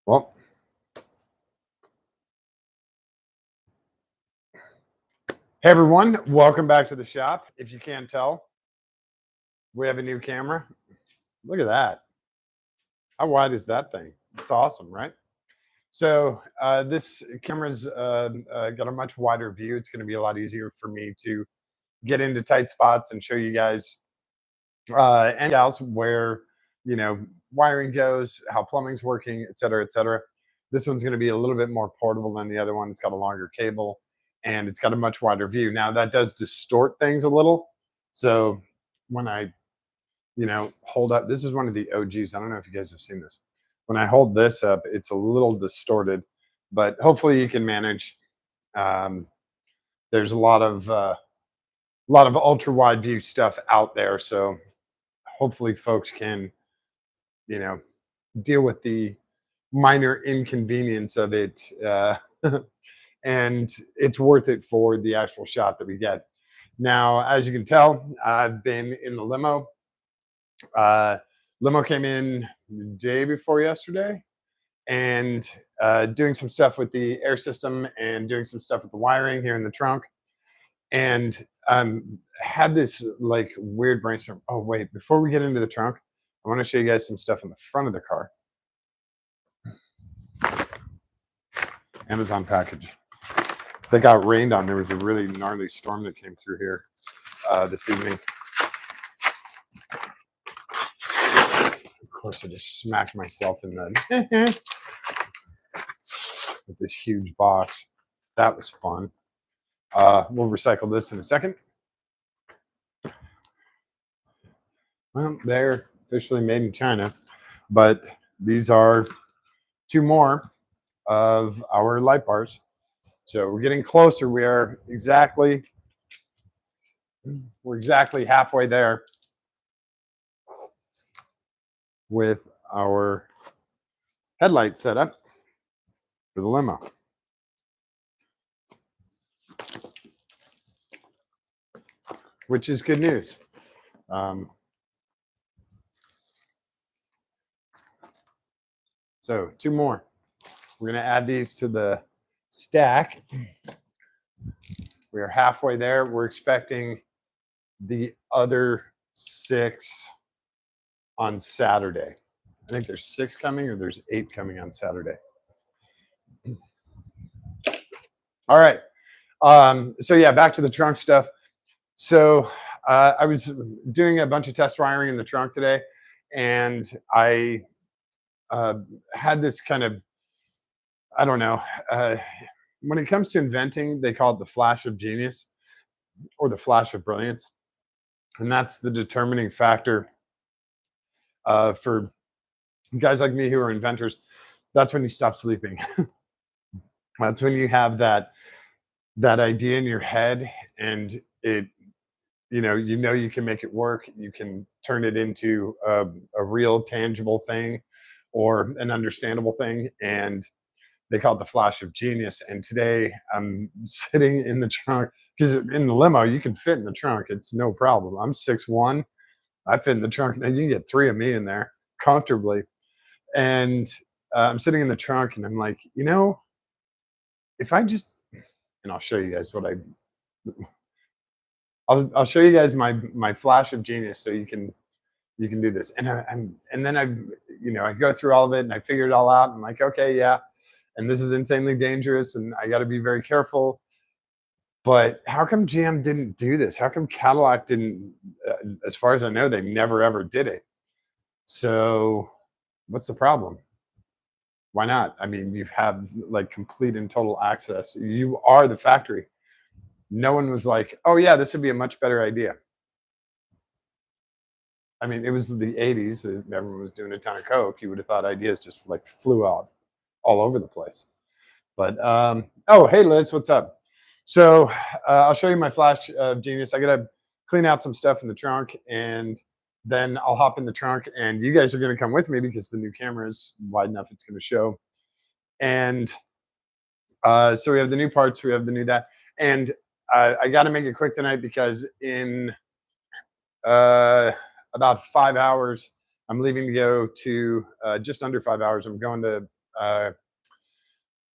Well, hey everyone, welcome back to the shop. If you can't tell, we have a new camera. Look at that. How wide is that thing? It's awesome, right? So this camera's got a much wider view. It's going to be a lot easier for me to get into tight spots and show you guys and gals where you know wiring goes, how plumbing's working, et cetera, et cetera. This one's going to be a little bit more portable than the other one. It's got a longer cable and it's got a much wider view. Now that does distort things a little. So when I hold up, this is one of the OGs. I don't know if you guys have seen this. When I hold this up, it's a little distorted, but hopefully you can manage. Um, there's a lot of ultra wide view stuff out there, so hopefully folks can you know deal with the minor inconvenience of it, and it's worth it for the actual shot that we get. Now, as you can tell, I've been in the limo. uh, Limo came in the day before yesterday, and doing some stuff with the air system and doing some stuff with the wiring here in the trunk, and had this like weird brainstorm. Oh wait, before we get into the trunk, I want to show you guys some stuff in the front of the car. Amazon package that got rained on. There was a really gnarly storm that came through here this evening. Of course, I just smacked myself in the with this huge box. That was fun. We'll recycle this in a second. Well, they're officially made in China, but these are two more of our light bars. So we're getting closer. We're exactly halfway there with our headlight setup for the limo. Which is good news. So two more. We're going to add these to the stack. We are halfway there. We're expecting the other 6 on Saturday. I think there's 6 coming, or there's 8 coming on Saturday. All right. So yeah, back to the trunk stuff. So I was doing a bunch of test wiring in the trunk today, and I had this kind of, I don't know, when it comes to inventing, they call it the flash of genius or the flash of brilliance. And that's the determining factor for guys like me who are inventors. That's when you stop sleeping. That's when you have that idea in your head, and it you can make it work. You can turn it into a real tangible thing or an understandable thing, and they call it the flash of genius. And today I'm sitting in the trunk, because in the limo you can fit in the trunk. It's no problem. I'm 6'1". I fit in the trunk, and you can get 3 of me in there comfortably. And I'm sitting in the trunk, and I'm like, if I just, and I'll show you guys I'll show you guys my flash of genius, so you can do this. And then I go through all of it, and I figure it all out. I'm like, okay, yeah, and this is insanely dangerous, and I got to be very careful. But how come GM didn't do this? How come Cadillac didn't? As far as I know, they never ever did it. So what's the problem? Why not? I mean, you have like complete and total access. You are the factory. No one was like, oh yeah, this would be a much better idea. I mean, it was the 80s. Everyone was doing a ton of coke. You would have thought ideas just like flew out all over the place. But oh, hey Liz, what's up? So I'll show you my flash of genius. I gotta clean out some stuff in the trunk, and then I'll hop in the trunk, and you guys are gonna come with me because the new camera is wide enough it's gonna show. And so we have the new parts, we have the new that, and I got to make it quick tonight because in uh, about 5 hours I'm leaving to go to just under 5 hours. I'm going to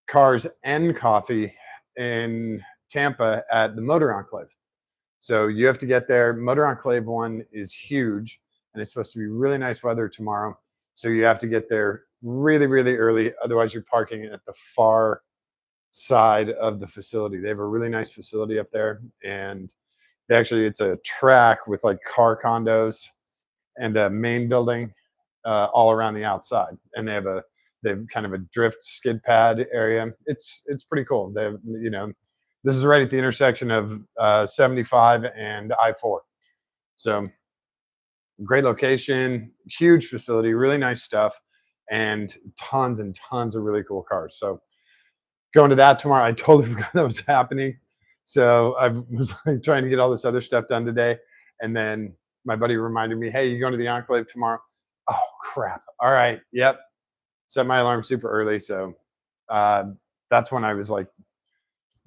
cars and coffee in Tampa at the Motor Enclave. So you have to get there. Motor Enclave one is huge, and it's supposed to be really nice weather tomorrow. So you have to get there really, really early. Otherwise, you're parking at the far side of the facility. They have a really nice facility up there, and it's a track with like car condos and a main building all around the outside. And they have kind of a drift skid pad area. It's pretty cool. They have, this is right at the intersection of 75 and I-4. So great location, huge facility, really nice stuff, and tons and tons of really cool cars. So going to that tomorrow. I totally forgot that was happening. So I was like trying to get all this other stuff done today. And then my buddy reminded me, hey, you going to the Enclave tomorrow? Oh, crap. All right. Yep. Set my alarm super early. So uh, that's when I was like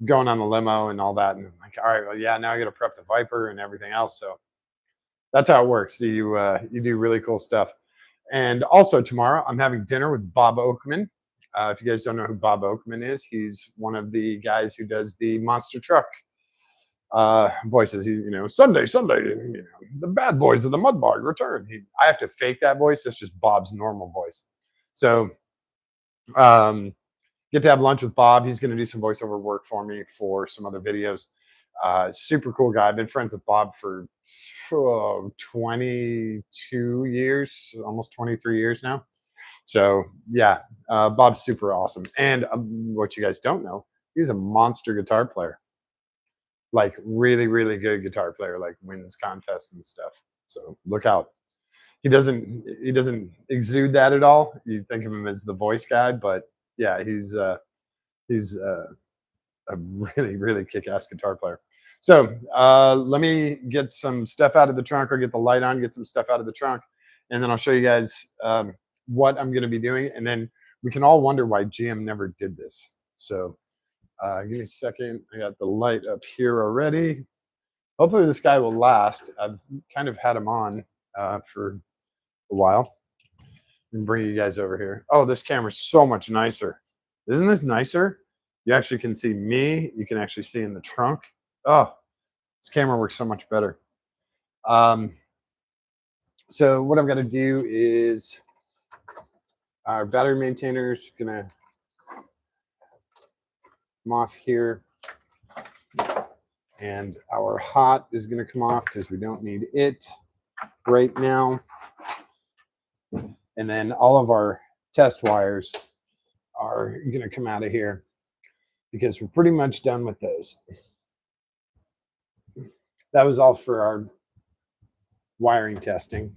going on the limo and all that. And I'm like, all right, well, yeah, now I got to prep the Viper and everything else. So that's how it works. You do really cool stuff. And also tomorrow, I'm having dinner with Bob Oakman. If you guys don't know who Bob Oakman is, he's one of the guys who does the monster truck voices. He's, Sunday, the bad boys of the mud bar return. I have to fake that voice. It's just Bob's normal voice. So get to have lunch with Bob. He's going to do some voiceover work for me for some other videos. Super cool guy. I've been friends with Bob for 22 years, almost 23 years now. So yeah, Bob's super awesome. And what you guys don't know, he's a monster guitar player, like really, really good guitar player, like wins contests and stuff. So look out. He doesn't exude that at all. You think of him as the voice guy, but yeah, he's a really, really kick-ass guitar player. So let me get some stuff out of the trunk, or get the light on, get some stuff out of the trunk, and then I'll show you guys what I'm going to be doing. And then we can all wonder why GM never did this. So give me a second. I got the light up here already. Hopefully this guy will last. I've kind of had him on for a while. And bring you guys over here. Oh, this camera's so much nicer. Isn't this nicer? You actually can see me. You can actually see in the trunk. Oh, this camera works so much better. So what I'm going to do is our battery maintainer is going to come off here. And our hot is going to come off because we don't need it right now. And then all of our test wires are going to come out of here because we're pretty much done with those. That was all for our wiring testing.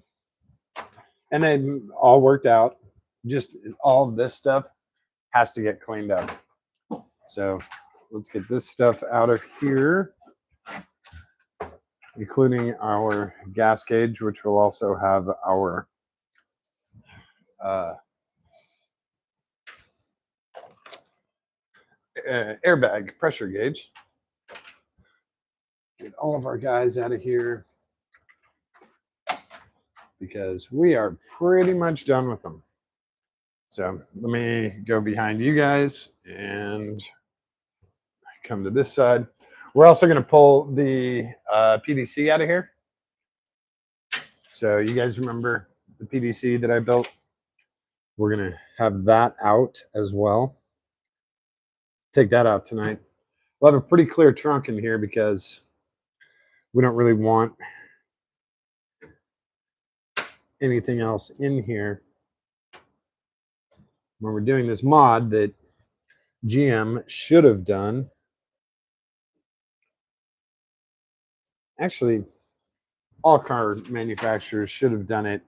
And they all worked out. Just all of this stuff has to get cleaned up. So let's get this stuff out of here, including our gas gauge, which will also have our airbag pressure gauge. Get all of our guys out of here because we are pretty much done with them. So let me go behind you guys and come to this side. We're also going to pull the PDC out of here. So you guys remember the PDC that I built? We're going to have that out as well. Take that out tonight. We'll have a pretty clear trunk in here because we don't really want anything else in here when we're doing this mod that GM should have done. Actually, all car manufacturers should have done it,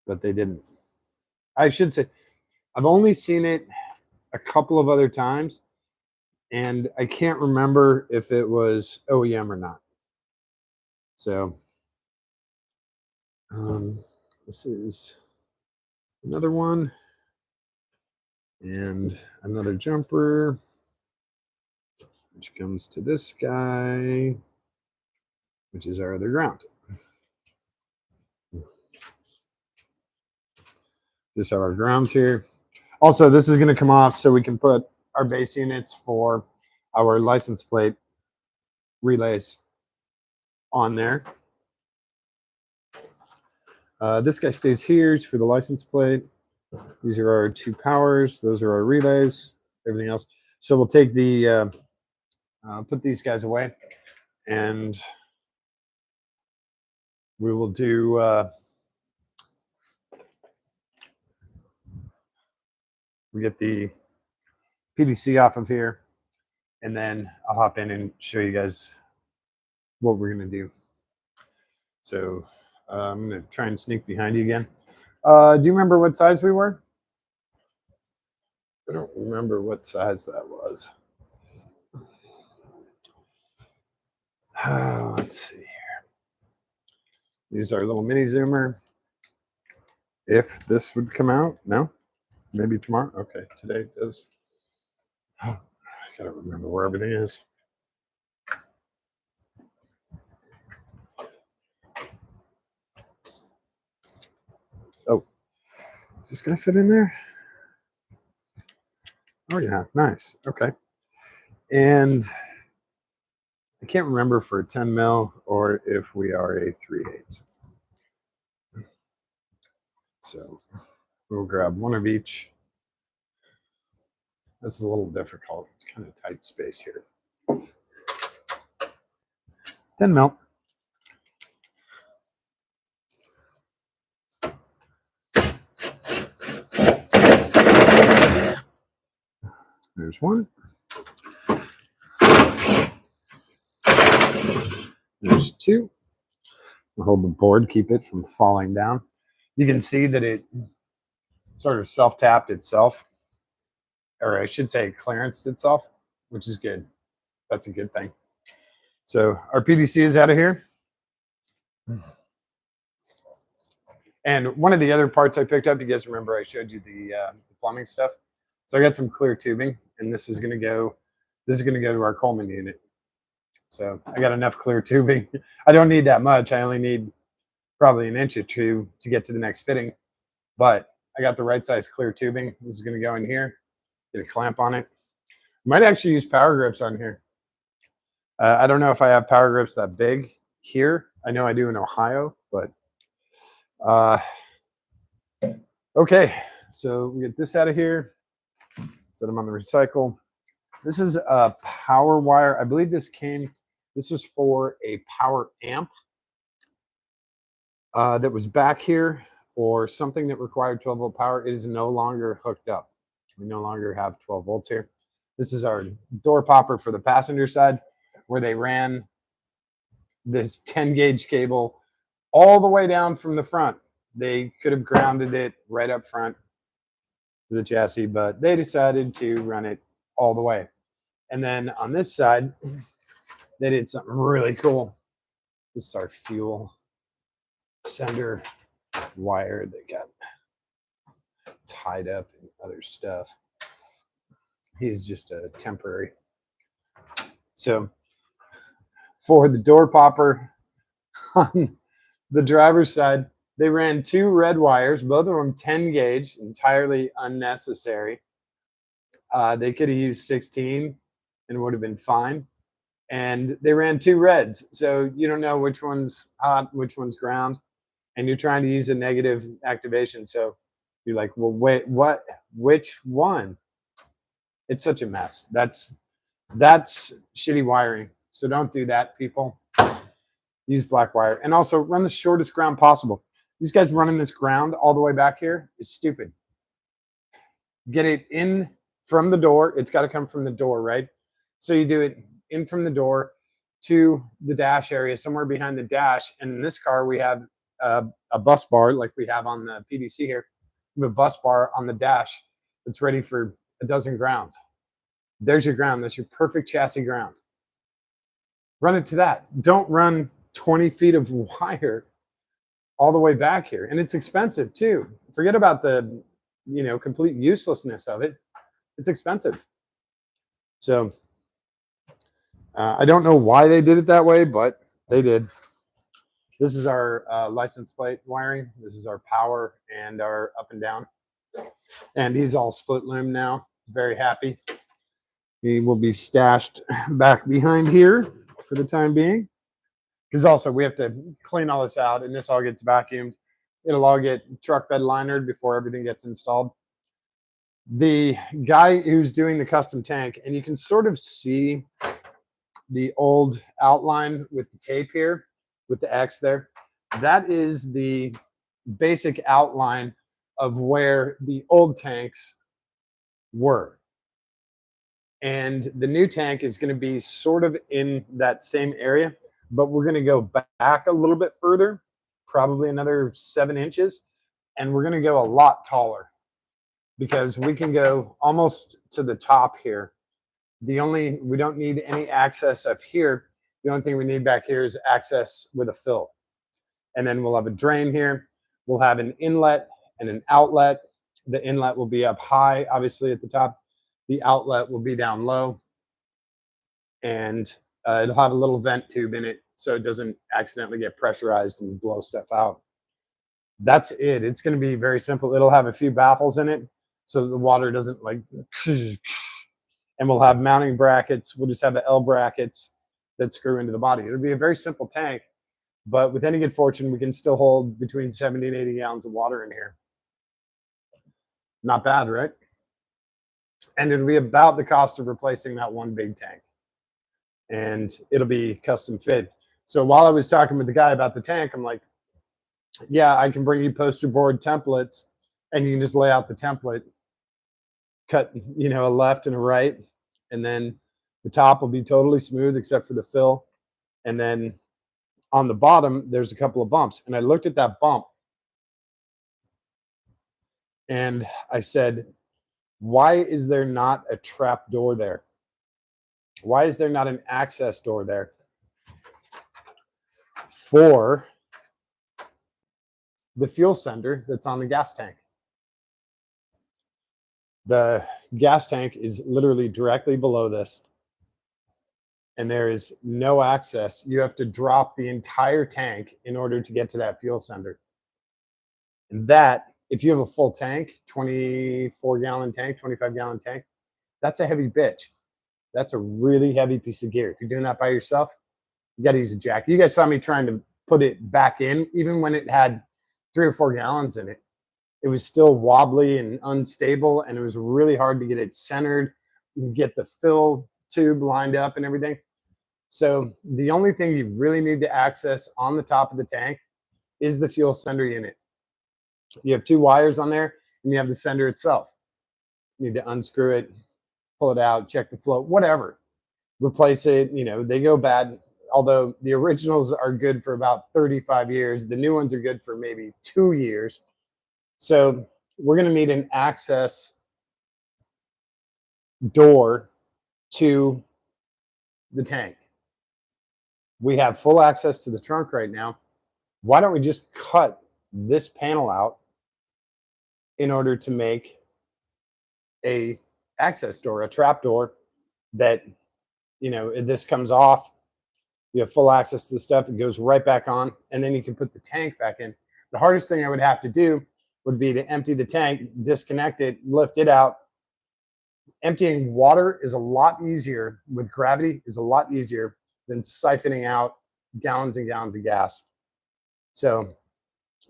but they didn't. I should say, I've only seen it a couple of other times, and I can't remember if it was OEM or not. So this is another one and another jumper, which comes to this guy, which is our other ground. Just have our grounds here. Also, this is going to come off so we can put our base units for our license plate relays on there. This guy stays here for the license plate. These are our two powers. Those are our relays. Everything else. So we'll take the put these guys away, and we will do. We get the PDC off of here, and then I'll hop in and show you guys what we're going to do. So I'm going to try and sneak behind you again. Do you remember what size we were? I don't remember what size that was. Let's see here. Use our little mini zoomer. If this would come out, no? Maybe tomorrow? Okay, today it does. Oh, I gotta remember where everything is. Oh, is this gonna fit in there? Oh yeah, nice. Okay. And I can't remember for a 10 mil or if we are a 3/8. So we'll grab one of each. This is a little difficult. It's kind of tight space here. 10 mil. There's one. There's two. We'll hold the board, keep it from falling down. You can see that it sort of self-tapped itself, or I should say clearanced itself, which is good. That's a good thing. So our PDC is out of here. And one of the other parts I picked up, you guys remember I showed you the plumbing stuff. So I got some clear tubing, and this is going to go to our Coleman unit. So I got enough clear tubing. I don't need that much. I only need probably an inch or two to get to the next fitting. But I got the right size clear tubing. This is going to go in here. Get a clamp on it. Might actually use power grips on here. I don't know if I have power grips that big here. I know I do in Ohio, but okay. So we get this out of here. Set them on the recycle. This is a power wire. I believe this was for a power amp that was back here, or something that required 12-volt power. It is no longer hooked up. We no longer have 12 volts here. This is our door popper for the passenger side, where they ran this 10-gauge cable all the way down from the front. They could have grounded it right up front to the chassis, but they decided to run it all the way. And then on this side, they did something really cool. This is our fuel sender wire that got tied up and other stuff. He's just a temporary. So for the door popper on the driver's side, they ran two red wires, both of them 10 gauge, entirely unnecessary. They could have used 16 and it would have been fine. And they ran two reds. So you don't know which one's hot, which one's ground. And you're trying to use a negative activation. So you're like, well, wait, what? Which one? It's such a mess. That's shitty wiring. So don't do that, people. Use black wire. And also run the shortest ground possible. These guys running this ground all the way back here is stupid. Get it in from the door. It's got to come from the door, right? So you do it in from the door to the dash area, somewhere behind the dash. And in this car, we have a bus bar like we have on the PDC here. We have a bus bar on the dash that's ready for a dozen grounds. There's your ground. That's your perfect chassis ground. Run it to that. Don't run 20 feet of wire all the way back here. And it's expensive too. Forget about the, complete uselessness of it. It's expensive. So I don't know why they did it that way, but they did. This is our license plate wiring. This is our power and our up and down. And he's all split limb now. Very happy. He will be stashed back behind here for the time being. Because also we have to clean all this out, and this all gets vacuumed. It'll all get truck bed linered before everything gets installed. The guy who's doing the custom tank, and you can sort of see the old outline with the tape here, with the X there. That is the basic outline of where the old tanks were. And the new tank is going to be sort of in that same area, but we're going to go back a little bit further, probably another 7 inches, and we're going to go a lot taller because we can go almost to the top here. We don't need any access up here. The only thing we need back here is access with a fill. And then we'll have a drain here. We'll have an inlet and an outlet. The inlet will be up high, obviously at the top. The outlet will be down low. And it'll have a little vent tube in it so it doesn't accidentally get pressurized and blow stuff out. That's it. It's going to be very simple. It'll have a few baffles in it so that the water doesn't like, and we'll have mounting brackets. We'll just have the L brackets that screw into the body. It'll be a very simple tank, but with any good fortune, we can still hold between 70 and 80 gallons of water in here. Not bad, right? And it'll be about the cost of replacing that one big tank. And it'll be custom fit. So while I was talking with the guy about the tank, I'm like, yeah, I can bring you poster board templates, and you can just lay out the template, cut, a left and a right, and then the top will be totally smooth except for the fill. And then on the bottom, there's a couple of bumps. And I looked at that bump and I said, why is there not a trap door there? Why is there not an access door there for the fuel sender that's on the gas tank? The gas tank is literally directly below this, and there is no access. You have to drop the entire tank in order to get to that fuel sender. And that, if you have a full tank, 24-gallon tank, 25-gallon tank, that's a heavy bitch. That's a really heavy piece of gear. If you're doing that by yourself, you got to use a jack. You guys saw me trying to put it back in, even when it had 3 or 4 gallons in it. It was still wobbly and unstable, and it was really hard to get it centered and get the fill tube lined up and everything. So the only thing you really need to access on the top of the tank is the fuel sender unit. You have 2 wires on there, and you have the sender itself. You need to unscrew it, pull it out, check the flow, whatever. Replace it. They go bad. Although the originals are good for about 35 years, the new ones are good for maybe 2 years. So we're going to need an access door to the tank. We have full access to the trunk right now. Why don't we just cut this panel out in order to make a access door, a trap door that, if this comes off, you have full access to the stuff. It goes right back on, and then you can put the tank back in. The hardest thing I would have to do would be to empty the tank, disconnect it, lift it out. Emptying water is a lot easier with gravity, is a lot easier than siphoning out gallons and gallons of gas. So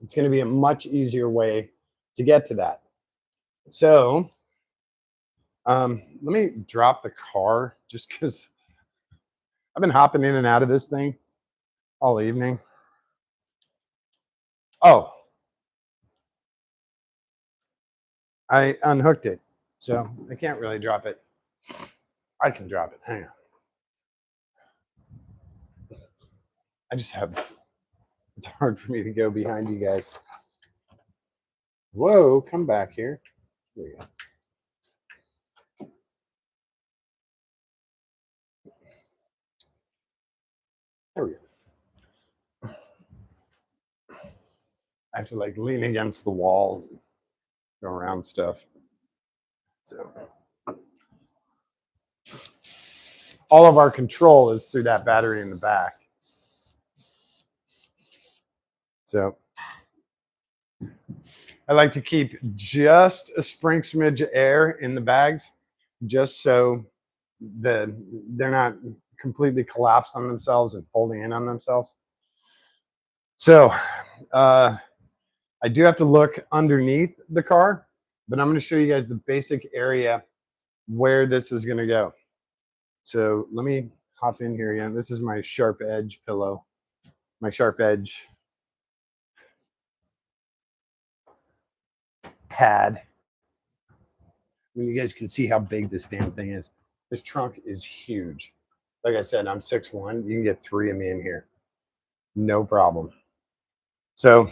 it's going to be a much easier way to get to that. So let me drop the car just because I've been hopping in and out of this thing all evening. Oh, I unhooked it, so I can't really drop it. I can drop it. Hang on. It's hard for me to go behind you guys. Whoa, come back here. There we go. There we go. I have to lean against the wall and go around stuff. So all of our control is through that battery in the back. So I like to keep just a spring smidge of air in the bags, just so they're not completely collapsed on themselves and folding in on themselves. So I do have to look underneath the car, but I'm going to show you guys the basic area where this is going to go. So let me hop in here again. This is my sharp edge pillow, my sharp edge pad. I mean, you guys can see how big this damn thing is. This trunk is huge. Like I said, I'm 6'1". You can get 3 of me in here. No problem. So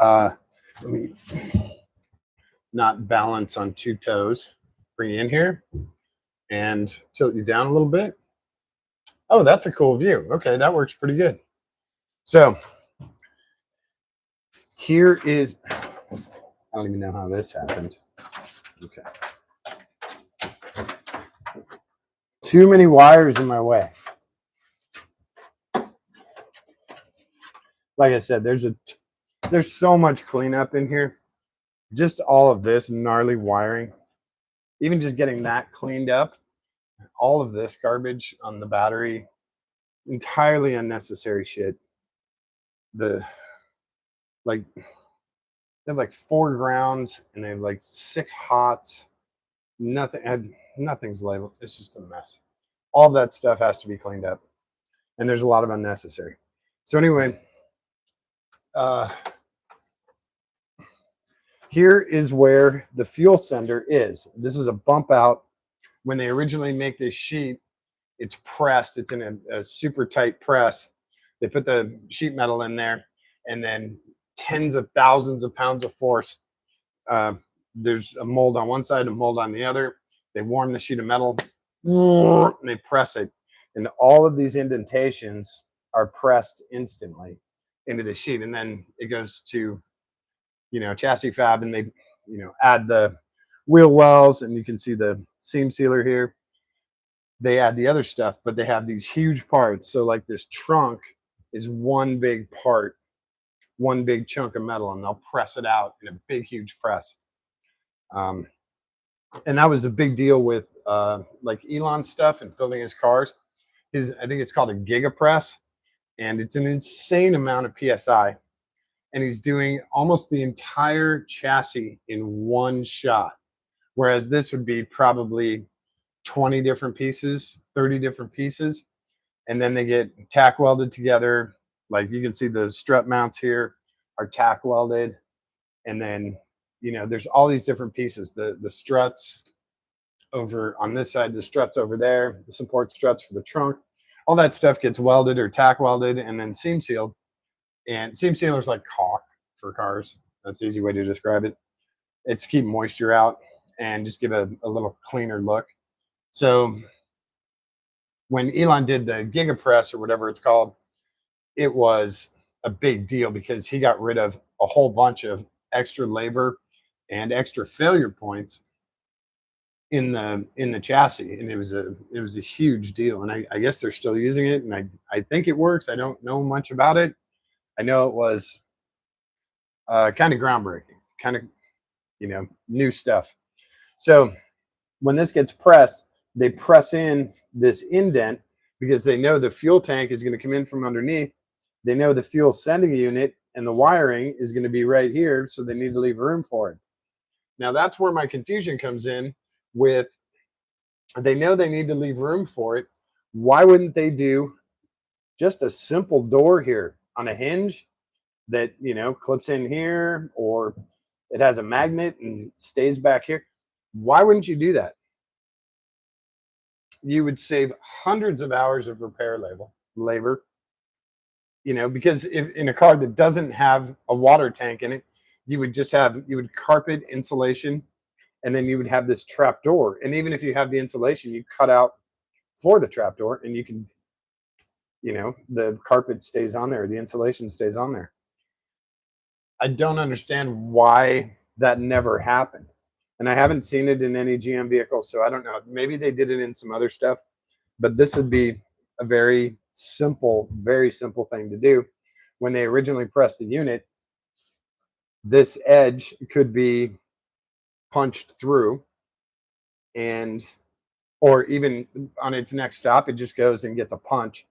let me not balance on 2 toes. Bring you in here and tilt you down a little bit. Oh, that's a cool view. Okay, that works pretty good. So here is, I don't even know how this happened. Okay. Too many wires in my way. Like I said, there's so much cleanup in here. Just all of this gnarly wiring, even just getting that cleaned up, all of this garbage on the battery, entirely unnecessary shit. They have like 4 grounds and they have like 6 hots. Nothing's labeled. It's just a mess. All that stuff has to be cleaned up, and there's a lot of unnecessary. So anyway, here is where the fuel sender is. This is a bump out. When they originally make this sheet, it's pressed. It's in a super tight press. They put the sheet metal in there, and then tens of thousands of pounds of force. There's a mold on one side, a mold on the other. They warm the sheet of metal, and they press it. And all of these indentations are pressed instantly into the sheet. And then it goes to, chassis fab, and they, add the wheel wells, and you can see the seam sealer here. They add the other stuff, but they have these huge parts. So like this trunk is one big part, one big chunk of metal, and they'll press it out in a big, huge press. And that was a big deal with like Elon's stuff and building his cars. I think it's called a giga press, and it's an insane amount of PSI. And he's doing almost the entire chassis in one shot. Whereas this would be probably 20 different pieces, 30 different pieces. And then they get tack welded together. Like you can see the strut mounts here are tack welded. And then, there's all these different pieces. The struts over on this side, the struts over there, the support struts for the trunk. All that stuff gets welded or tack welded and then seam sealed. And seam sealers like caulk for cars. That's the easy way to describe it. It's to keep moisture out and just give a little cleaner look. So when Elon did the Giga Press or whatever it's called, it was a big deal because he got rid of a whole bunch of extra labor and extra failure points in the chassis, and it was a huge deal. And I guess they're still using it, and I think it works. I don't know much about it. I know it was kind of groundbreaking, kind of new stuff. So when this gets pressed, they press in this indent because they know the fuel tank is going to come in from underneath. They know the fuel sending unit and the wiring is going to be right here, so they need to leave room for it. Now that's where my confusion comes in with, they know they need to leave room for it. Why wouldn't they do just a simple door here on a hinge that, clips in here, or it has a magnet and stays back here? Why wouldn't you do that? You would save hundreds of hours of repair labor, because if in a car that doesn't have a water tank in it, you would carpet insulation, and then you would have this trap door. And even if you have the insulation, you cut out for the trap door, and you can, the carpet stays on there, the insulation stays on there. I don't understand why that never happened. And I haven't seen it in any GM vehicles, so I don't know. Maybe they did it in some other stuff, but this would be a very simple thing to do. When they originally pressed the unit, this edge could be punched through, and or even on its next stop, it just goes and gets a punch,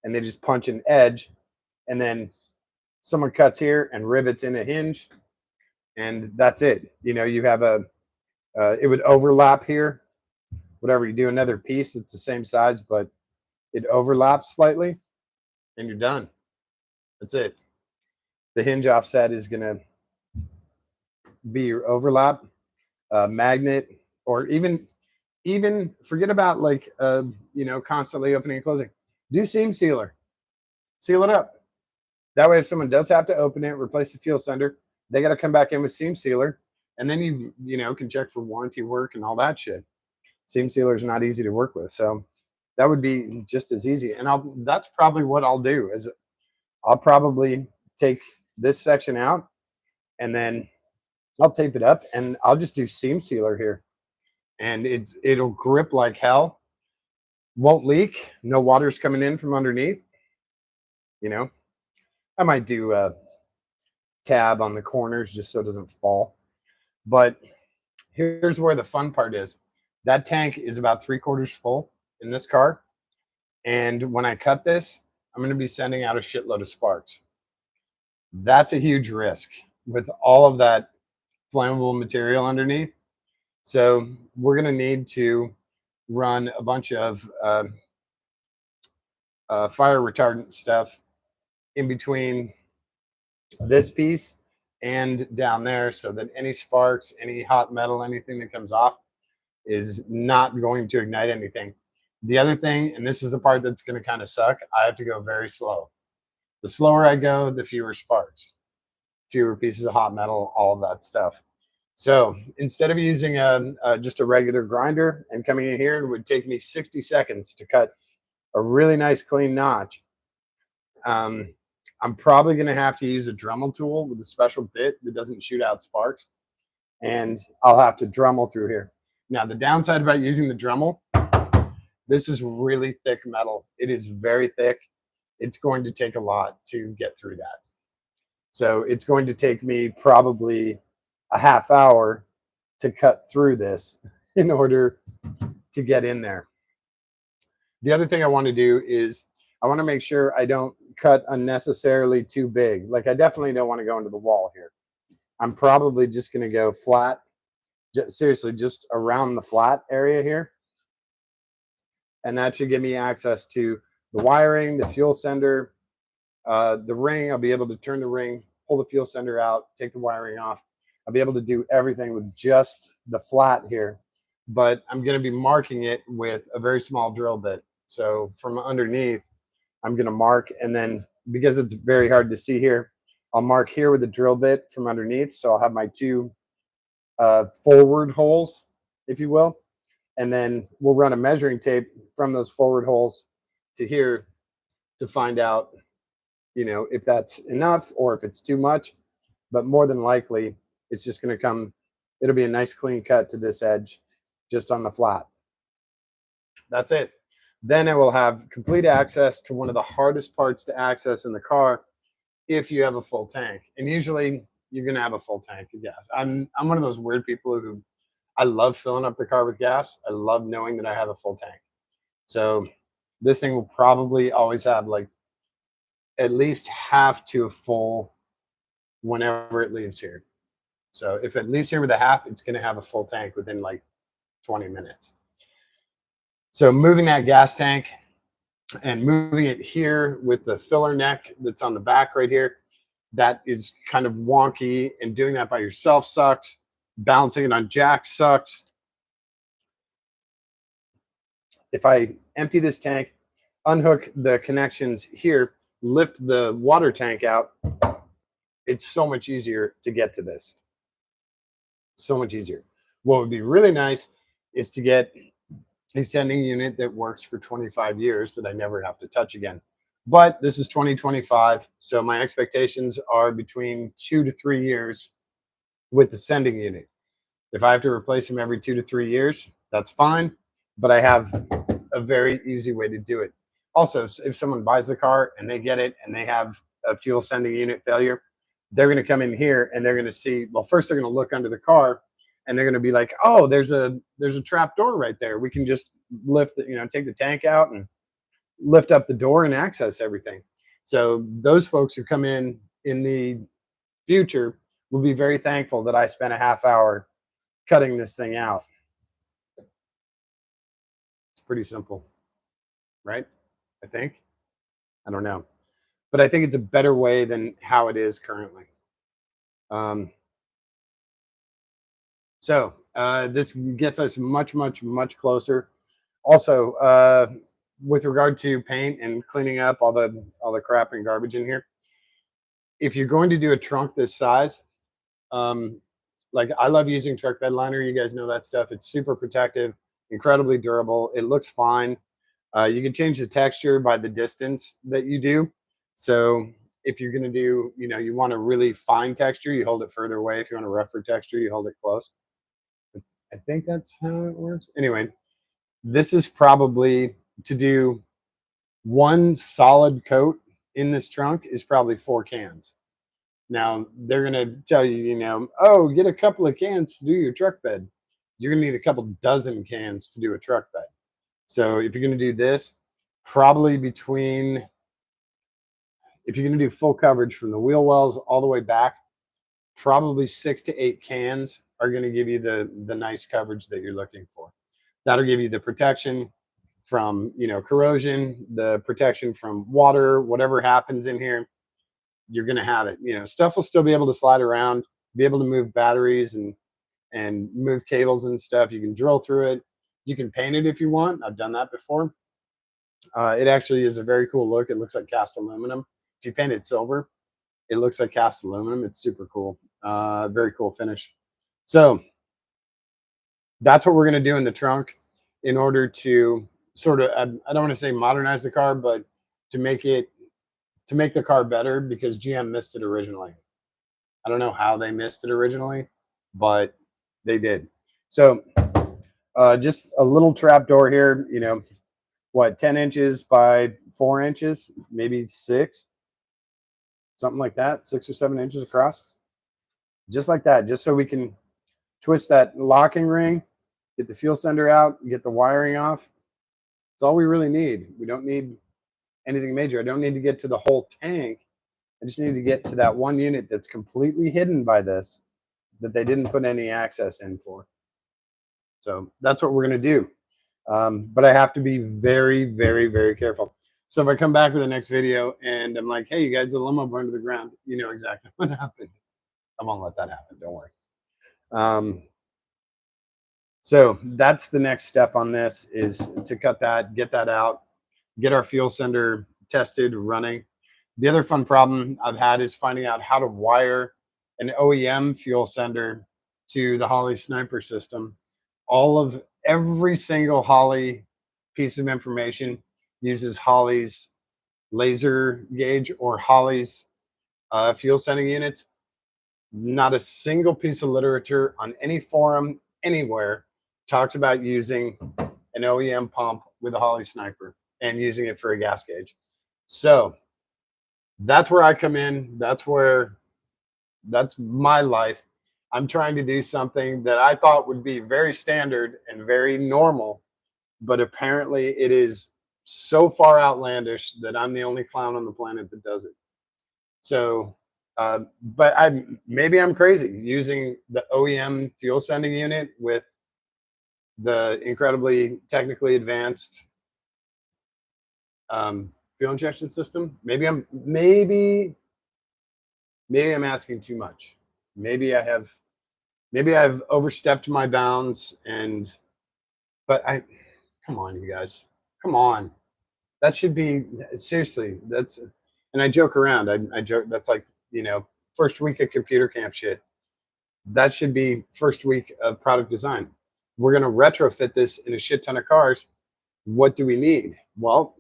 and they just punch an edge, and then someone cuts here and rivets in a hinge, and that's it. You know, you have a it would overlap here. Whatever you do, another piece that's the same size, but it overlaps slightly, and you're done. That's it. The hinge offset is going to be your overlap magnet, or even forget about like you know, constantly opening and closing. Do seam sealer, seal it up. That way, if someone does have to open it, replace the fuel sender, they got to come back in with seam sealer, and then you know, can check for warranty work and all that shit. Seam sealer is not easy to work with, so that would be just as easy. And that's probably what I'll do is I'll probably take this section out, and then I'll tape it up, and I'll just do seam sealer here, and it'll grip like hell, won't leak, no water's coming in from underneath. You know, I might do a tab on the corners just so it doesn't fall. But here's where the fun part is. That tank is about 3/4 full in this car, and when I cut this, I'm going to be sending out a shitload of sparks. That's a huge risk with all of that flammable material underneath. So we're going to need to run a bunch of fire retardant stuff in between this piece and down there, so that any sparks, any hot metal, anything that comes off is not going to ignite anything. The other thing, and this is the part that's going to kind of suck, I have to go very slow. The slower I go, the fewer sparks, fewer pieces of hot metal, all of that stuff. So instead of using just a regular grinder and coming in here, it would take me 60 seconds to cut a really nice clean notch. I'm probably going to have to use a Dremel tool with a special bit that doesn't shoot out sparks, and I'll have to Dremel through here. Now, the downside about using the Dremel, this is really thick metal. It is very thick. It's going to take a lot to get through that. So it's going to take me probably a half hour to cut through this in order to get in there. The other thing I want to do is I want to make sure I don't cut unnecessarily too big. Like, I definitely don't want to go into the wall here. I'm probably just going to go flat, seriously, just around the flat area here. And that should give me access to the wiring, the fuel sender, the ring. I'll be able to turn the ring, pull the fuel sender out, take the wiring off. I'll be able to do everything with just the flat here. But I'm going to be marking it with a very small drill bit. So from underneath, I'm going to mark, and then because it's very hard to see here, I'll mark here with the drill bit from underneath. So I'll have my two forward holes, if you will, and then we'll run a measuring tape from those forward holes to here to find out, you know, if that's enough or if it's too much. But more than likely, it's just going to come, it'll be a nice clean cut to this edge just on the flat. That's it. Then I will have complete access to one of the hardest parts to access in the car if you have a full tank. And usually you're going to have a full tank of gas. I'm one of those weird people who, I love filling up the car with gas. I love knowing that I have a full tank. So this thing will probably always have like at least half to a full whenever it leaves here. So if it leaves here with a half, it's going to have a full tank within like 20 minutes. So moving that gas tank and moving it here with the filler neck that's on the back right here, that is kind of wonky, and doing that by yourself sucks. Balancing it on jack sucks. If I empty this tank, unhook the connections here, lift the water tank out, it's so much easier to get to this. So much easier. What would be really nice is to get a sending unit that works for 25 years that I never have to touch again. But this is 2025, so my expectations are between 2 to 3 years with the sending unit. If I have to replace them every 2 to 3 years, that's fine, but I have a very easy way to do it. Also, if someone buys the car and they get it and they have a fuel sending unit failure, they're going to come in here and they're going to see, well, first they're going to look under the car and they're going to be like, oh, there's a trap door right there. We can just lift it, take the tank out and lift up the door and access everything. So those folks who come in the future will be very thankful that I spent a half hour cutting this thing out. It's pretty simple, right? I think. I don't know. But I think it's a better way than how it is currently. Um, so this gets us much, much, much closer. Also, with regard to paint and cleaning up all the crap and garbage in here, if you're going to do a trunk this size, um, like I love using truck bed liner. You guys know that stuff. It's super protective, incredibly durable. It looks fine. You can change the texture by the distance that you do. So if you're going to do, you want a really fine texture, you hold it further away. If you want a rougher texture, you hold it close. I think that's how it works. Anyway, this is probably to do one solid coat in this trunk is probably 4 cans. Now they're going to tell you, oh, get a couple of cans to do your truck bed. You're going to need a couple dozen cans to do a truck bed. So if you're going to do this, probably between, if you're going to do full coverage from the wheel wells all the way back, probably 6 to 8 cans are going to give you the nice coverage that you're looking for. That'll give you the protection from corrosion, the protection from water, whatever happens in here, you're going to have it. Stuff will still be able to slide around, be able to move batteries and move cables and stuff. You can drill through it. You can paint it if you want. I've done that before. It actually is a very cool look. It looks like cast aluminum. If you paint it silver, it looks like cast aluminum. It's super cool. Very cool finish. So that's what we're going to do in the trunk in order to sort of, I don't want to say modernize the car, but to make the car better, because GM missed it originally. I don't know how they missed it originally, but they did. So just a little trap door here, 10 inches by 4 inches, maybe 6, something like that, 6 or 7 inches across, just like that, just so we can twist that locking ring, get the fuel sender out, get the wiring off. That's all we really need. We don't need anything major. I don't need to get to the whole tank. I just need to get to that one unit that's completely hidden by this, that they didn't put any access in for. So that's what we're going to do. But I have to be very, very, very careful. So if I come back with the next video and I'm like, hey, you guys, the limo burned to the ground, you know exactly what happened. I won't let that happen. Don't worry. So that's the next step on this, is to cut that, get that out, get our fuel sender tested, running. The other fun problem I've had is finding out how to wire an OEM fuel sender to the Holley sniper system. Every single Holley piece of information uses Holley's laser gauge or Holley's fuel sending units. Not a single piece of literature on any forum anywhere talks about using an OEM pump with a Holley sniper and using it for a gas gauge. So that's where I come in. That's my life. I'm trying to do something that I thought would be very standard and very normal, but apparently it is so far outlandish that I'm the only clown on the planet that does it. So, but maybe I'm crazy using the OEM fuel sending unit with the incredibly technically advanced fuel injection system. Maybe I'm asking too much. Maybe I've overstepped my bounds, but come on, you guys, come on. That should be, seriously, and I joke around. I joke, that's like, first week of computer camp shit. That should be first week of product design. We're going to retrofit this in a shit ton of cars. What do we need? Well,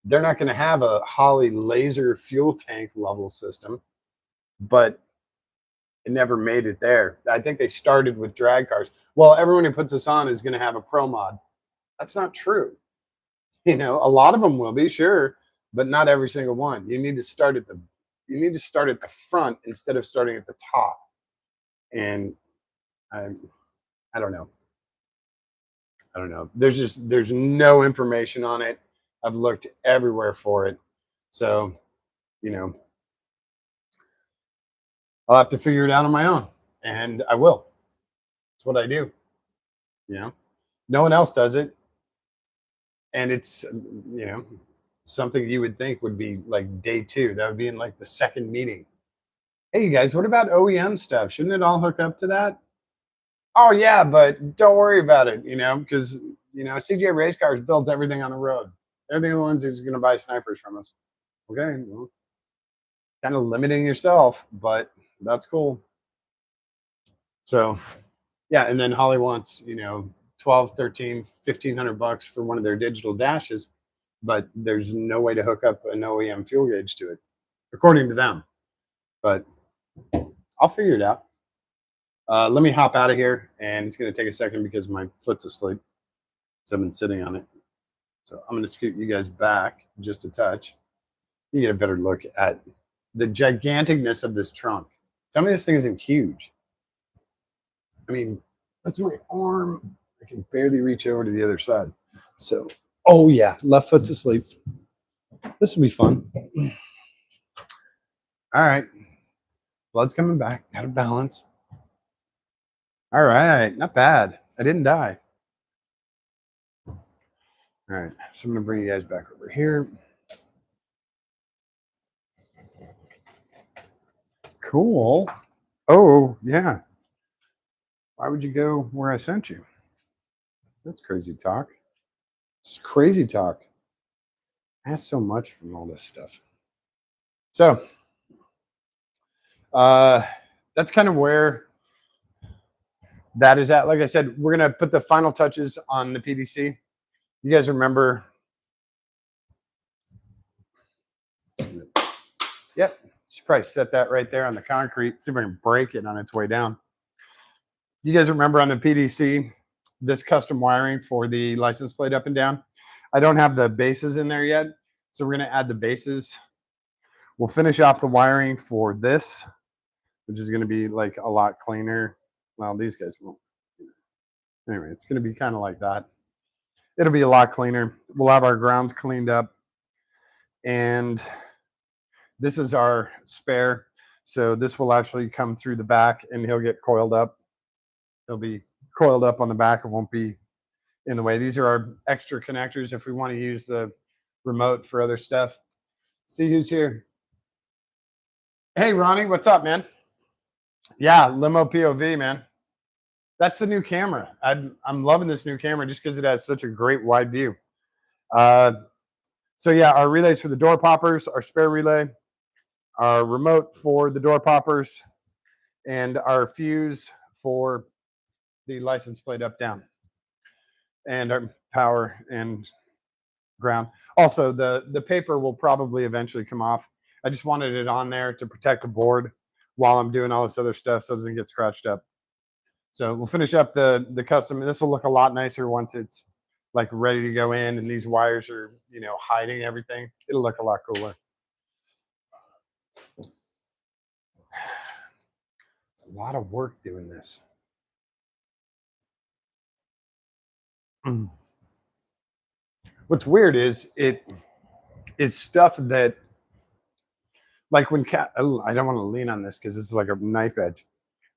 they're not going to have a Holley laser fuel tank level system, but it never made it there. I think they started with drag cars. Well, everyone who puts this on is going to have a pro mod. That's not true. A lot of them will be, sure, but not every single one. You need to start at the you need to start at the front instead of starting at the top. And I I don't know. I don't know. There's no information on it. I've looked everywhere for it. So, you know, I'll have to figure it out on my own. And I will. It's what I do, you know. No one else does it. And it's you know, something you would think would be like day two. That would be in like the second meeting. Hey you guys, what about OEM stuff? Shouldn't it all hook up to that? Oh yeah, but don't worry about it, because CJ Race Cars builds everything on the road. They're the ones who's going to buy snipers from us. Okay, well, kind of limiting yourself, but that's cool. So, yeah, and then Holly wants 12, 13, $1,500 for one of their digital dashes, but there's no way to hook up an OEM fuel gauge to it, according to them. But I'll figure it out. Let me hop out of here, and it's going to take a second because my foot's asleep. So I've been sitting on it. So I'm going to scoot you guys back just a touch. You get a better look at the giganticness of this trunk. Some of this thing isn't huge. I mean, that's my arm. I can barely reach over to the other side. So, oh yeah, left foot's asleep. This will be fun. All right. Blood's coming back. Out of balance. All right. Not bad. I didn't die. All right. So I'm going to bring you guys back over here. Cool. Oh, yeah. Why would you go where I sent you? That's crazy talk. It's crazy talk. I asked so much from all this stuff. So, that's kind of where that is at. Like I said, we're going to put the final touches on the PDC. You guys remember? Yep. Should probably set that right there on the concrete. See if I can break it on its way down. You guys remember on the PDC, this custom wiring for the license plate up and down? I don't have the bases in there yet. So we're going to add the bases. We'll finish off the wiring for this, which is going to be like a lot cleaner. Well, these guys won't. Anyway, it's going to be kind of like that. It'll be a lot cleaner. We'll have our grounds cleaned up. And this is our spare. So this will actually come through the back and he'll get coiled up. He'll be coiled up on the back. It won't be in the way. These are our extra connectors if we want to use the remote for other stuff. See who's here. Hey, Ronnie, what's up, man? Yeah, Limo POV, man. That's the new camera. I'm loving this new camera just because it has such a great wide view. So yeah, our relays for the door poppers, our spare relay, our remote for the door poppers, and our fuse for the license plate up down, and our power and ground. Also, the paper will probably eventually come off. I just wanted it on there to protect the board while I'm doing all this other stuff so it doesn't get scratched up. So we'll finish up the custom. This will look a lot nicer once it's like ready to go in and these wires are, hiding everything. It'll look a lot cooler. It's a lot of work doing this. What's weird is it is stuff that, like when I don't want to lean on this because this is like a knife edge.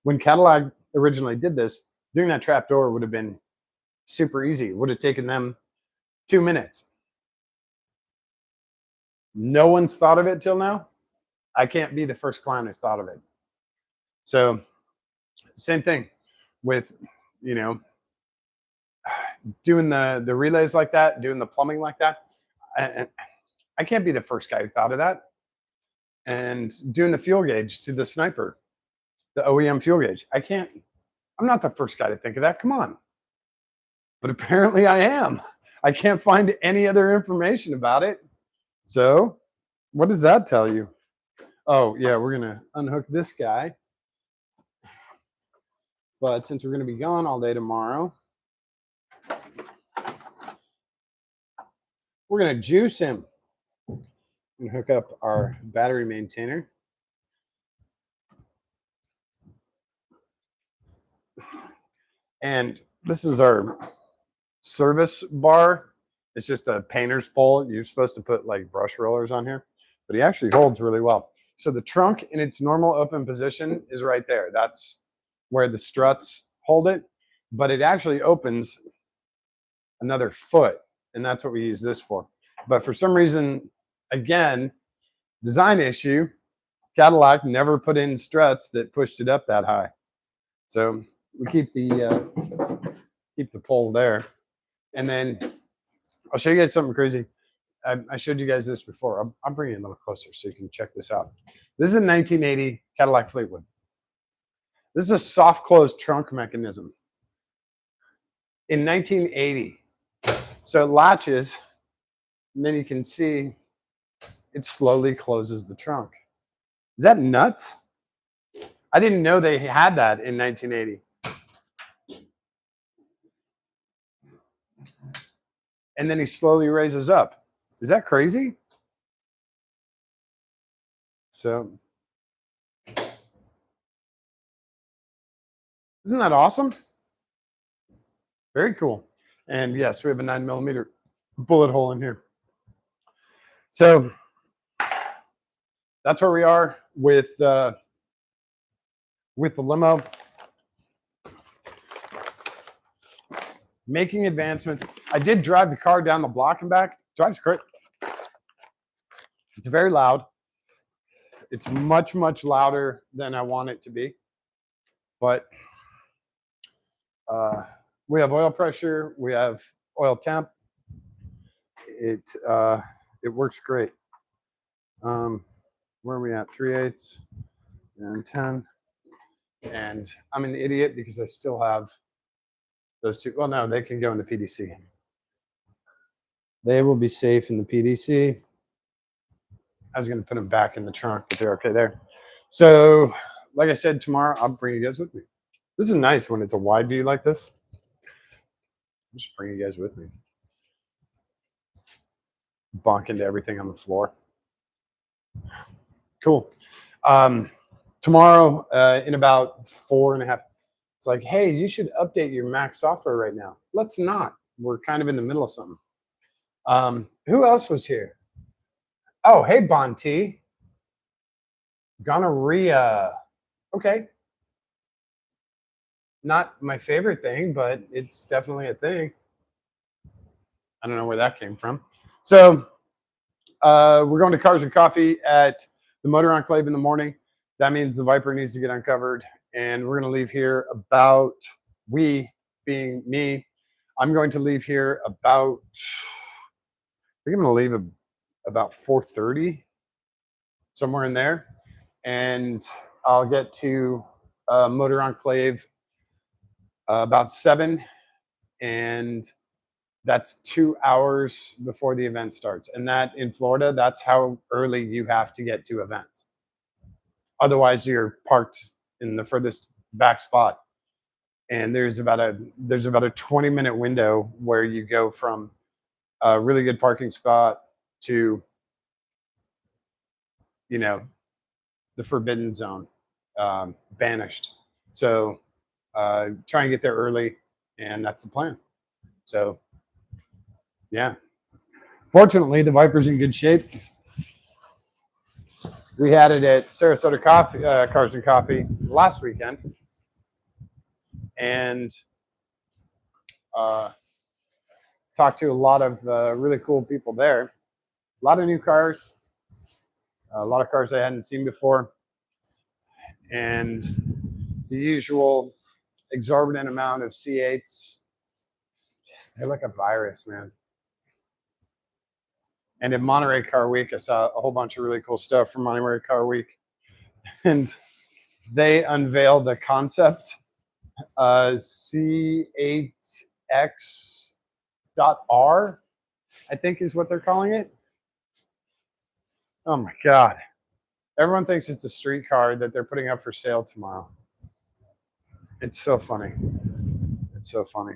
When Cadillac originally did this, doing that trap door would have been super easy. It would have taken them 2 minutes. No one's thought of it till now. I can't be the first client who's thought of it. So same thing with, doing the relays like that, doing the plumbing like that. I can't be the first guy who thought of that. And doing the fuel gauge to the sniper, the OEM fuel gauge. I'm not the first guy to think of that. Come on. But apparently I am. I can't find any other information about it. So what does that tell you? Oh, yeah, we're going to unhook this guy. But since we're going to be gone all day tomorrow, we're going to juice him and hook up our battery maintainer. And this is our service bar. It's just a painter's pole. You're supposed to put like brush rollers on here, but he actually holds really well. So the trunk in its normal open position is right there. That's where the struts hold it, but it actually opens another foot, and that's what we use this for. But for some reason, again, design issue, Cadillac never put in struts that pushed it up that high. So we keep the pole there, and then I'll show you guys something crazy. I showed you guys this before. I'll bring it a little closer so you can check this out. This is a 1980 Cadillac Fleetwood. This is a soft close trunk mechanism in 1980. So it latches, and then you can see it slowly closes the trunk. Is that nuts? I didn't know they had that in 1980. And then he slowly raises up. Is that crazy? So, isn't that awesome? Very cool. And yes, we have a 9mm bullet hole in here. So that's where we are with the Limo. Making advancements. I did drive the car down the block and back. Drives great. It's very loud. It's much, much louder than I want it to be. But we have oil pressure. We have oil temp. It works great. Where are we at? 3/8 and 10. And I'm an idiot because I still have those two. Well, no, they can go in the PDC. They will be safe in the PDC. I was going to put them back in the trunk, but they're okay there. So, like I said, tomorrow I'll bring you guys with me. This is nice when it's a wide view like this. I'll just bring you guys with me. Bonk into everything on the floor. Cool. Tomorrow, in about 4.5, it's like, hey, you should update your Mac software right now. Let's not. We're kind of in the middle of something. Who else was here? Oh, hey, Bonti. Gonorrhea. Okay. Not my favorite thing, but it's definitely a thing. I don't know where that came from. So we're going to Cars and Coffee at the Motor Enclave in the morning. That means the Viper needs to get uncovered. And we're going to leave here about, we being me, I'm going to leave here about, I think I'm going to leave about 4:30, somewhere in there. And I'll get to Motor Enclave about 7. And that's 2 hours before the event starts. And that in Florida, that's how early you have to get to events. Otherwise, you're parked in the furthest back spot. And there's about a 20-minute window where you go from a really good parking spot to, you know, the forbidden zone, banished. So try and get there early, and that's the plan. So yeah. Fortunately, the Viper's in good shape. We had it at Sarasota Cars and Coffee last weekend, and talked to a lot of really cool people there. A lot of new cars, a lot of cars I hadn't seen before, and the usual exorbitant amount of C8s. They're like a virus, man. And at Monterey Car Week, I saw a whole bunch of really cool stuff from Monterey Car Week. And they unveiled the concept C8X.R, I think is what they're calling it. Oh my God. Everyone thinks it's a street car that they're putting up for sale tomorrow. It's so funny. It's so funny.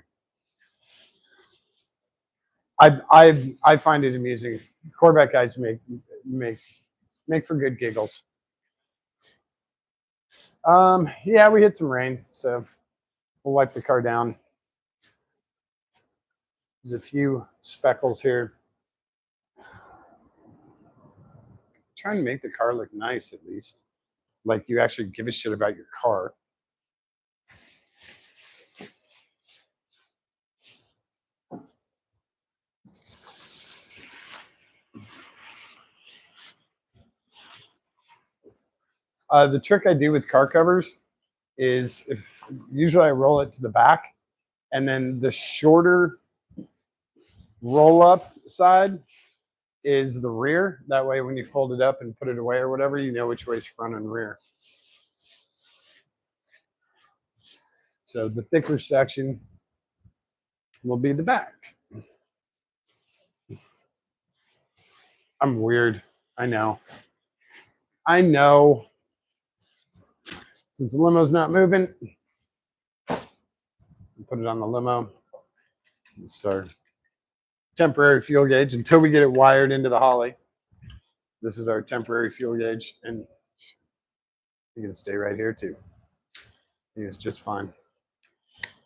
I find it amusing. Corvette guys make for good giggles. Yeah, we hit some rain, so We'll wipe the car down. There's a few speckles here. Trying to make the car look nice at least. Like you actually give a shit about your car. The trick I do with car covers is if usually I roll it to the back, and then the shorter roll up side is the rear. That way when you fold it up and put it away or whatever, you know which way is front and rear. So the thicker section will be the back. I'm weird. I know. Since the limo's not moving, put it on the limo. It's our temporary fuel gauge until we get it wired into the Holly. This is our temporary fuel gauge, and you can stay right here too. I think it's just fine.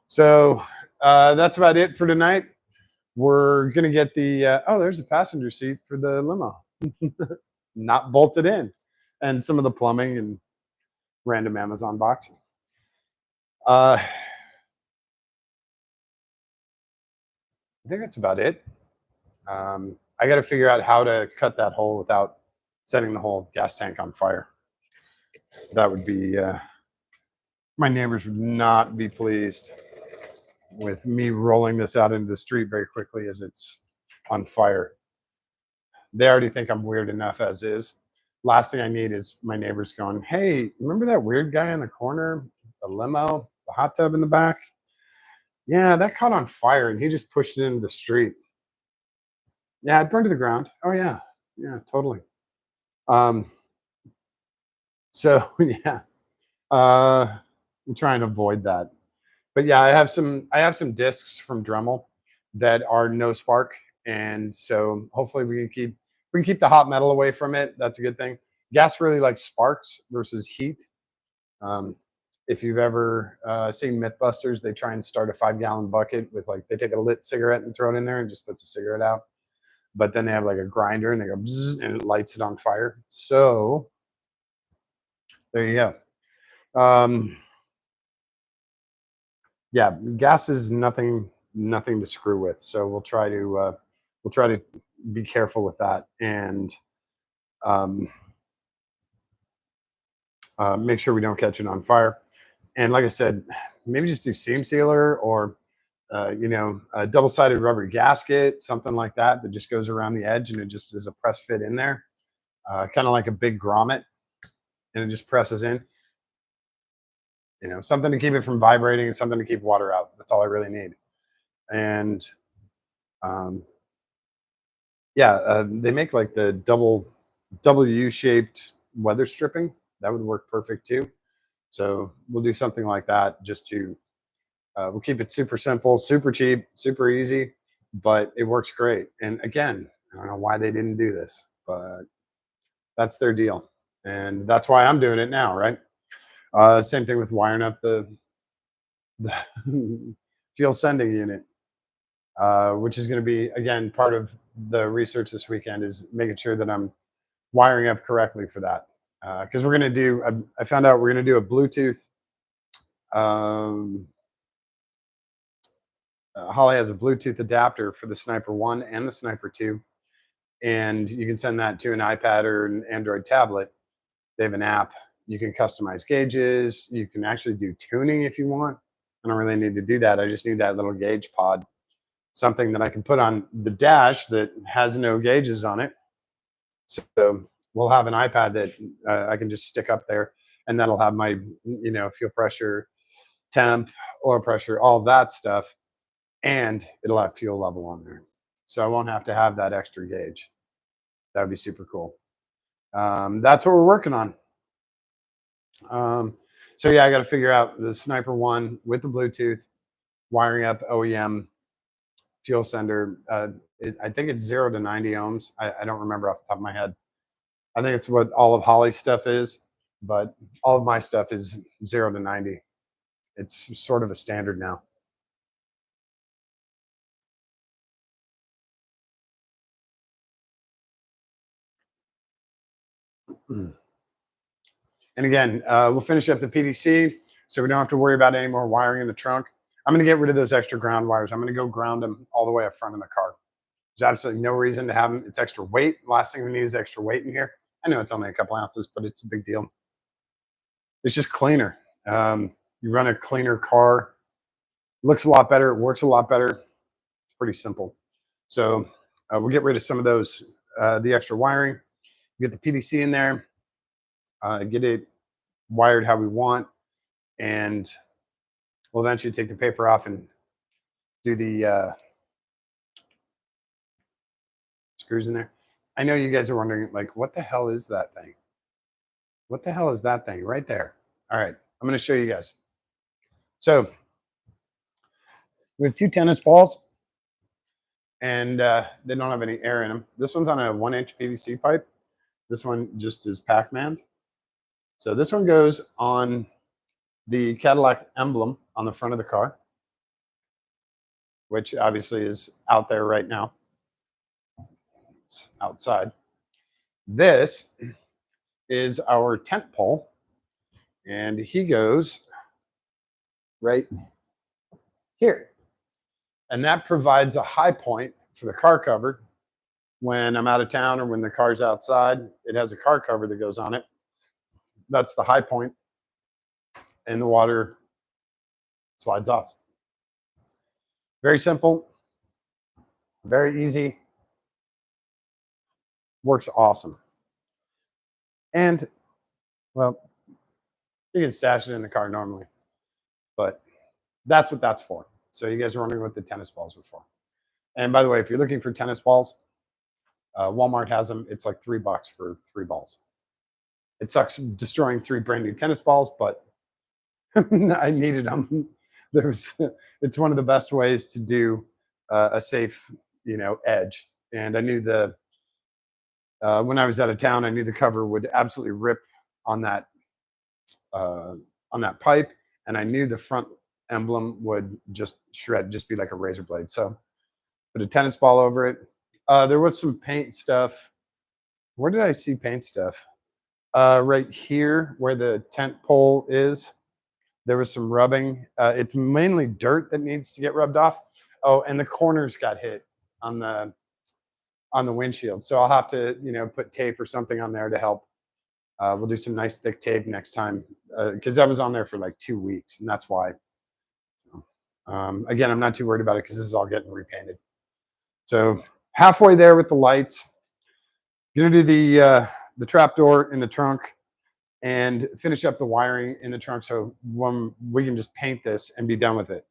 So that's about it for tonight. We're gonna get the there's a passenger seat for the limo, not bolted in, and some of the plumbing and random Amazon boxing. I think that's about it. I got to figure out how to cut that hole without setting the whole gas tank on fire. That would be, my neighbors would not be pleased with me rolling this out into the street very quickly as it's on fire. They already think I'm weird enough as is. Last thing I need is my neighbors going, hey, remember that weird guy in the corner, the limo, the hot tub in the back? Yeah, that caught on fire and he just pushed it into the street. Yeah, it burned to the ground. Oh yeah, totally. So yeah, I'm trying to avoid that. But yeah, I have some discs from Dremel that are no spark, and so hopefully we can keep the hot metal away from it. That's a good thing. Gas really likes sparks versus heat. Um, if you've ever seen Mythbusters, they try and start a 5-gallon bucket with they take a lit cigarette and throw it in there and just puts a cigarette out. But then they have like a grinder and they go bzzz, and it lights it on fire. So there you go. Yeah, gas is nothing to screw with. So we'll try to be careful with that and make sure we don't catch it on fire. And like I said, maybe just do seam sealer or a double-sided rubber gasket, something like that just goes around the edge and it just is a press fit in there, kind of like a big grommet, and it just presses in. Something to keep it from vibrating and something to keep water out. That's all I really need. And they make like the double U-shaped weather stripping. That would work perfect too. So we'll do something like that just to we'll keep it super simple, super cheap, super easy, but it works great. And again, I don't know why they didn't do this, but that's their deal. And that's why I'm doing it now, right? Same thing with wiring up the fuel sending unit, which is going to be, again, part of the research this weekend is making sure that I'm wiring up correctly for that. Because we're going to do, I found out we're going to do a Bluetooth. Holly has a Bluetooth adapter for the Sniper 1 and the Sniper 2. And you can send that to an iPad or an Android tablet. They have an app. You can customize gauges. You can actually do tuning if you want. I don't really need to do that. I just need that little gauge pod, something that I can put on the dash that has no gauges on it. So we'll have an iPad that I can just stick up there, and that'll have my, fuel pressure, temp, oil pressure, all that stuff, and it'll have fuel level on there. So I won't have to have that extra gauge. That would be super cool. That's what we're working on. So yeah, I got to figure out the Sniper 1 with the Bluetooth, wiring up OEM fuel sender. I think it's 0 to 90 ohms. I don't remember off the top of my head. I think it's what all of Holly's stuff is, but all of my stuff is 0 to 90. It's sort of a standard now. Mm. And again, we'll finish up the PDC so we don't have to worry about any more wiring in the trunk. I'm going to get rid of those extra ground wires. I'm going to go ground them all the way up front of the car. There's absolutely no reason to have them. It's extra weight. Last thing we need is extra weight in here. I know it's only a couple ounces, but it's a big deal. It's just cleaner. You run a cleaner car. Looks a lot better. It works a lot better. It's pretty simple. So we'll get rid of some of those, the extra wiring. Get the PDC in there. Get it wired how we want, and we'll eventually take the paper off and do the screws in there. I know you guys are wondering, like, what the hell is that thing? What the hell is that thing right there? All right, I'm going to show you guys. So we have two tennis balls, and they don't have any air in them. This one's on a 1-inch PVC pipe. This one just is Pac-Man. So this one goes on the Cadillac emblem on the front of the car, which obviously is out there right now. It's outside. This is our tent pole, and he goes right here. And that provides a high point for the car cover. When I'm out of town or when the car's outside, it has a car cover that goes on it. That's the high point, and the water slides off. Very simple, very easy, works awesome. And, well, you can stash it in the car normally, but that's what that's for. So you guys are wondering what the tennis balls are for. And by the way, if you're looking for tennis balls, Walmart has them. It's like $3 for 3 balls. It sucks destroying 3 brand new tennis balls, but I needed them. There's, it's one of the best ways to do a safe, edge. And I knew when I was out of town, I knew the cover would absolutely rip on that uh, pipe, and I knew the front emblem would just shred, just be like a razor blade. So put a tennis ball over it. There was some paint stuff. Where did I see paint stuff? Right here, where the tent pole is. There was some rubbing. It's mainly dirt that needs to get rubbed off. Oh, and the corners got hit on the windshield. So I'll have to, put tape or something on there to help. We'll do some nice thick tape next time because that was on there for like 2 weeks, and that's why. Again, I'm not too worried about it because this is all getting repainted. So halfway there with the lights. Gonna do the trap door in the trunk and finish up the wiring in the trunk so when we can just paint this and be done with it.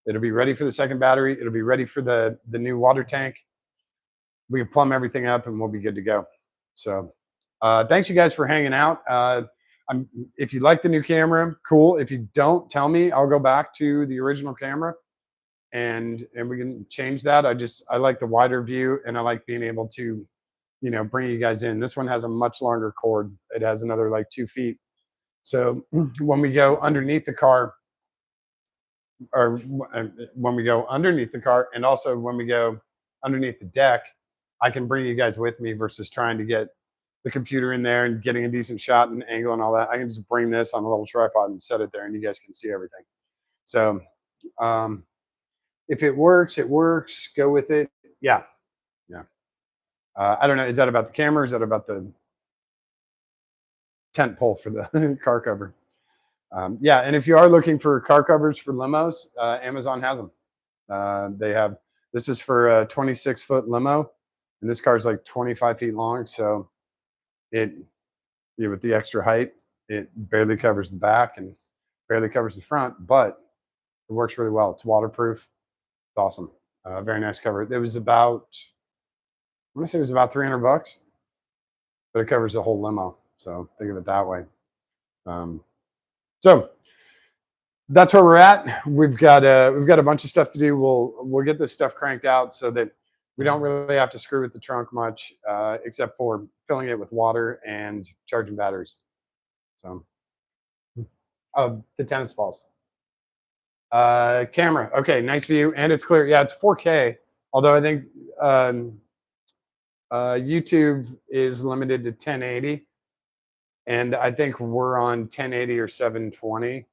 It'll be ready for the second battery. It'll be ready for the new water tank. We can plumb everything up and we'll be good to go. So thanks you guys for hanging out. If you like the new camera, cool. If you don't, tell me. I'll go back to the original camera and we can change that. I like the wider view, and I like being able to, bring you guys in. This one has a much longer cord. It has another like 2 feet. So when we go underneath the car, or when we go underneath the car, and also when we go underneath the deck, I can bring you guys with me versus trying to get the computer in there and getting a decent shot and angle and all that. I can just bring this on a little tripod and set it there, and you guys can see everything. So if it works, it works. Go with it. Yeah, yeah. I don't know. Is that about the camera? Or is that about the tent pole for the car cover? Yeah, and if you are looking for car covers for limos, Amazon has them. They have. This is for a 26-foot limo, and this car is like 25 feet long. So with the extra height, it barely covers the back and barely covers the front, but it works really well. It's waterproof. It's awesome. Very nice cover. It was about, I'm gonna say it was about $300, but it covers the whole limo. So think of it that way. So that's where we're at. We've got a bunch of stuff to do. We'll get this stuff cranked out so that we don't really have to screw with the trunk much, except for filling it with water and charging batteries. So, the tennis balls. Camera. Okay, nice view, and it's clear. Yeah, it's 4K. Although I think um, YouTube is limited to 1080, and I think we're on 1080 or 720.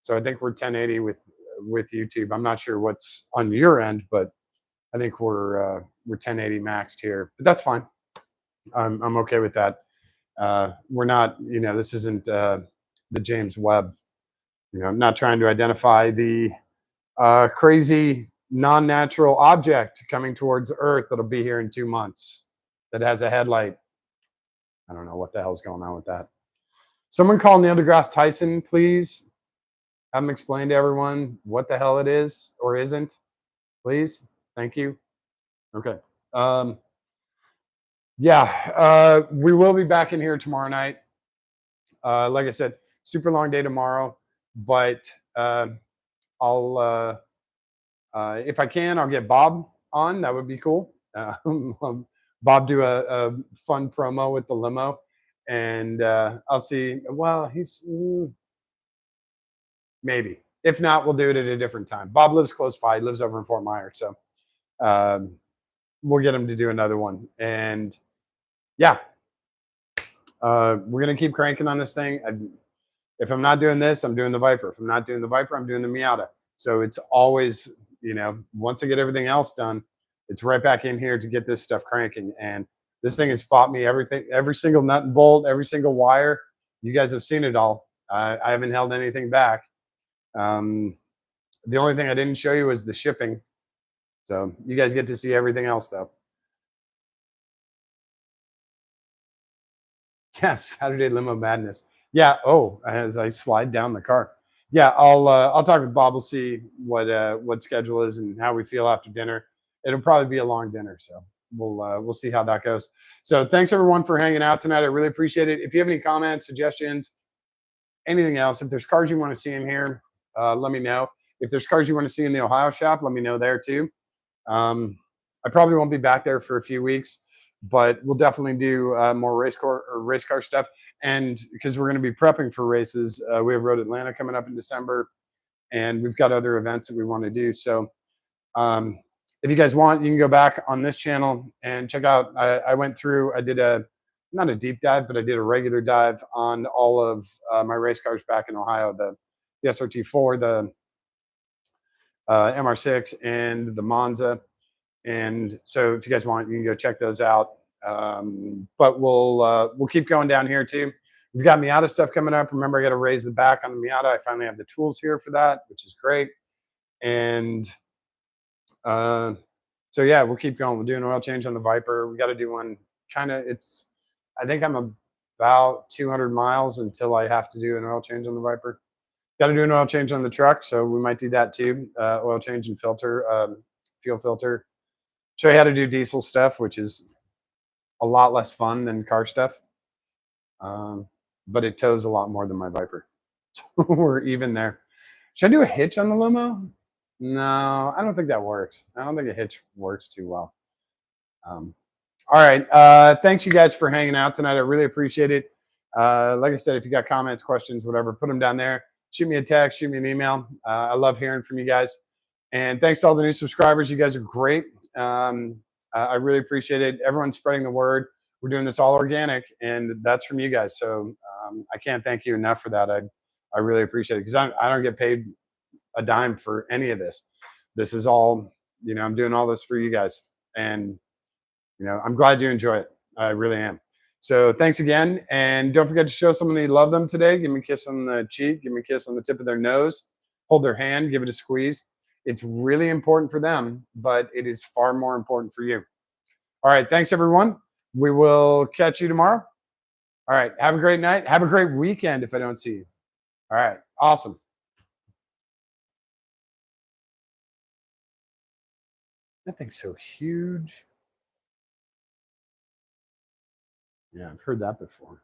So I think we're 1080 with YouTube. I'm not sure what's on your end, but I think we're 1080 maxed here. But that's fine. I'm okay with that. We're not, this isn't the James Webb. I'm not trying to identify the crazy non-natural object coming towards Earth that'll be here in 2 months that has a headlight. I don't know what the hell's going on with that. Someone call Neil deGrasse Tyson, please. Have him explain to everyone what the hell it is or isn't, please. Thank you. Okay. Um, yeah, we will be back in here tomorrow night. Like I said, super long day tomorrow, but I'll if I can, I'll get Bob on. That would be cool. Bob do a fun promo with the limo, and I'll see. Well, maybe. If not, we'll do it at a different time. Bob lives close by. He lives over in Fort Myers, so um, we'll get him to do another one. And yeah, we're gonna keep cranking on this thing. If I'm not doing this, I'm doing the Viper. If I'm not doing the Viper, I'm doing the Miata. So it's always, once I get everything else done, it's right back in here to get this stuff cranking. And this thing has fought me everything, every single nut and bolt, every single wire. You guys have seen it all. I haven't held anything back. Um, the only thing I didn't show you was the shipping. So you guys get to see everything else, though. Yeah, Saturday limo madness. Yeah. Oh, as I slide down the car. Yeah, I'll talk with Bob. We'll see what schedule is and how we feel after dinner. It'll probably be a long dinner, so we'll see how that goes. So thanks everyone for hanging out tonight. I really appreciate it. If you have any comments, suggestions, anything else, if there's cars you want to see in here, let me know. If there's cars you want to see in the Ohio shop, let me know there too. Um, I probably won't be back there for a few weeks, but we'll definitely do more race car stuff. And because we're going to be prepping for races, we have Road Atlanta coming up in December, and we've got other events that we want to do. So um, if you guys want, you can go back on this channel and check out. I went through. I did not a deep dive, but I did a regular dive on all of my race cars back in Ohio. The SRT4, the MR6, and the Monza. And so if you guys want, you can go check those out. But we'll keep going down here too. We've got Miata stuff coming up. Remember, I got to raise the back on the Miata. I finally have the tools here for that, which is great. And uh, so yeah, we'll keep going. We'll do an oil change on the Viper. We got to do one. I think I'm about 200 miles until I have to do an oil change on the Viper. Got to do an oil change on the truck, so we might do that too. Oil change and filter, fuel filter. Show you how to do diesel stuff, which is a lot less fun than car stuff. But it tows a lot more than my Viper. So we're even there. Should I do a hitch on the limo? No, I don't think that works. I don't think a hitch works too well. All right. Thanks you guys for hanging out tonight. I really appreciate it. Like I said, if you got comments, questions, whatever, put them down there. Shoot me a text, shoot me an email. I love hearing from you guys. And thanks to all the new subscribers. You guys are great. I really appreciate it. Everyone's spreading the word. We're doing this all organic, and that's from you guys. So I can't thank you enough for that. I really appreciate it because I don't get paid a dime for any of this. This is all, I'm doing all this for you guys. And, I'm glad you enjoy it. I really am. So thanks again. And don't forget to show someone that you love them today. Give me a kiss on the cheek. Give me a kiss on the tip of their nose. Hold their hand. Give it a squeeze. It's really important for them, but it is far more important for you. All right. Thanks, everyone. We will catch you tomorrow. All right. Have a great night. Have a great weekend if I don't see you. All right. Awesome. That thing's so huge. Yeah, I've heard that before.